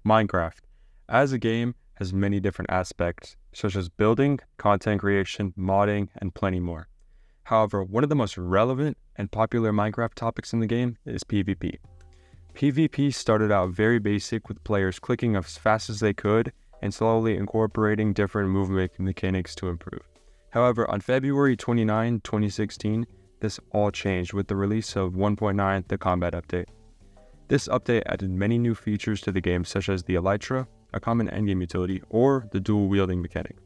Minecraft, as a game, has many different aspects, such as building, content creation, modding, and plenty more. However, one of the most relevant and popular Minecraft topics in the game is PvP. PvP started out very basic with players clicking as fast as they could and slowly incorporating different movement mechanics to improve. However, on February 29, 2016, this all changed with the release of 1.9, the Combat Update. This update added many new features to the game, such as the Elytra, a common endgame utility, or the dual wielding mechanic.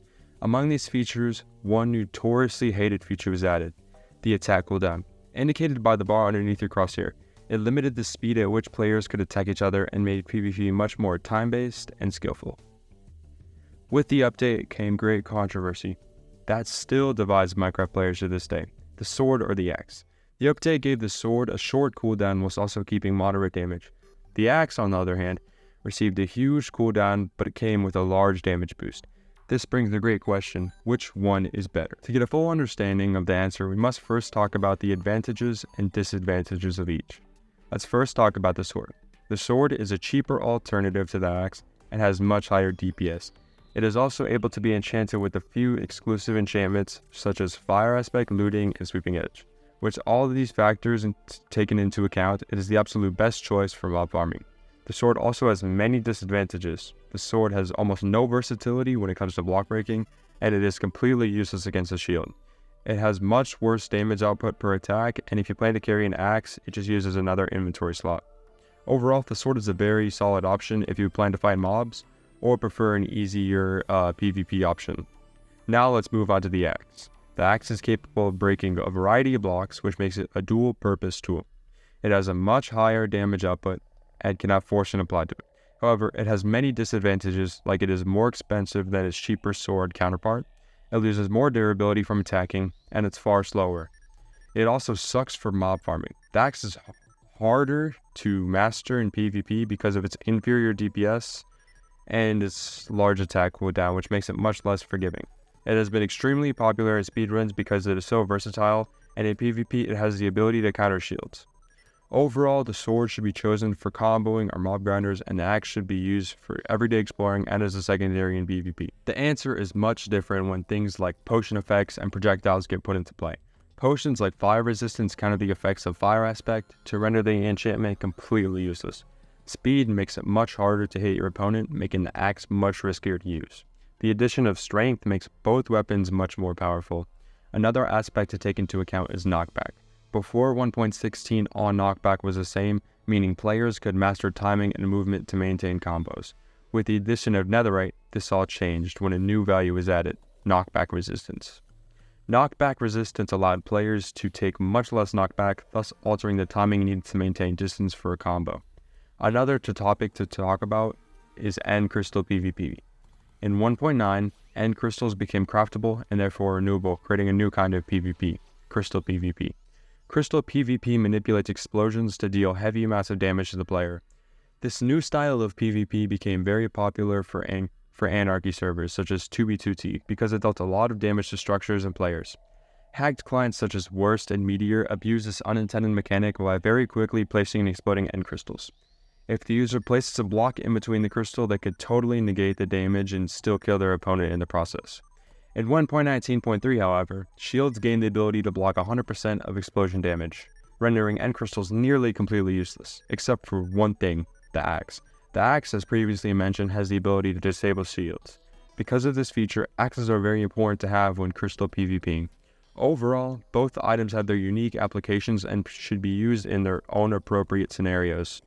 Among these features, one notoriously hated feature was added, the attack cooldown, indicated by the bar underneath your crosshair. It limited the speed at which players could attack each other and made PvP much more time-based and skillful. With the update came great controversy that still divides Minecraft players to this day, the sword or the axe. The update gave the sword a short cooldown whilst also keeping moderate damage. The axe, on the other hand, received a huge cooldown, but it came with a large damage boost. This brings the great question, which one is better? To get a full understanding of the answer, we must first talk about the advantages and disadvantages of each. Let's first talk about the sword. The sword is a cheaper alternative to the axe and has much higher DPS. It is also able to be enchanted with a few exclusive enchantments such as fire aspect, looting, and sweeping edge. With all of these factors taken into account, it is the absolute best choice for mob farming. The sword also has many disadvantages. The sword has almost no versatility when it comes to block breaking, and it is completely useless against a shield. It has much worse damage output per attack, and if you plan to carry an axe, it just uses another inventory slot. Overall, the sword is a very solid option if you plan to fight mobs, or prefer an easier PvP option. Now let's move on to the axe. The axe is capable of breaking a variety of blocks, which makes it a dual-purpose tool. It has a much higher damage output and cannot force applied to it. However, it has many disadvantages, like it is more expensive than its cheaper sword counterpart, it loses more durability from attacking, and it's far slower. It also sucks for mob farming. The axe is harder to master in PvP because of its inferior DPS and its large attack cooldown, which makes it much less forgiving. It has been extremely popular in speedruns because it is so versatile, and in PvP it has the ability to counter shields. Overall, the sword should be chosen for comboing or mob grinders, and the axe should be used for everyday exploring and as a secondary in PvP. The answer is much different when things like potion effects and projectiles get put into play. Potions like fire resistance counter the effects of fire aspect to render the enchantment completely useless. Speed makes it much harder to hit your opponent, making the axe much riskier to use. The addition of strength makes both weapons much more powerful. Another aspect to take into account is knockback. Before 1.16, all knockback was the same, meaning players could master timing and movement to maintain combos. With the addition of netherite, this all changed when a new value was added, knockback resistance. Knockback resistance allowed players to take much less knockback, thus altering the timing needed to maintain distance for a combo. Another topic to talk about is end crystal PvP. In 1.9, end crystals became craftable and therefore renewable, creating a new kind of PvP, crystal PvP. Crystal PvP manipulates explosions to deal heavy amounts of damage to the player. This new style of PvP became very popular for anarchy servers such as 2b2t because it dealt a lot of damage to structures and players. Hacked clients such as Worst and Meteor abuse this unintended mechanic by very quickly placing and exploding end crystals. If the user places a block in between the crystal, they could totally negate the damage and still kill their opponent in the process. In 1.19.3, however, shields gained the ability to block 100% of explosion damage, rendering end crystals nearly completely useless, except for one thing, the axe. The axe, as previously mentioned, has the ability to disable shields. Because of this feature, axes are very important to have when crystal PvPing. Overall, both items have their unique applications and should be used in their own appropriate scenarios.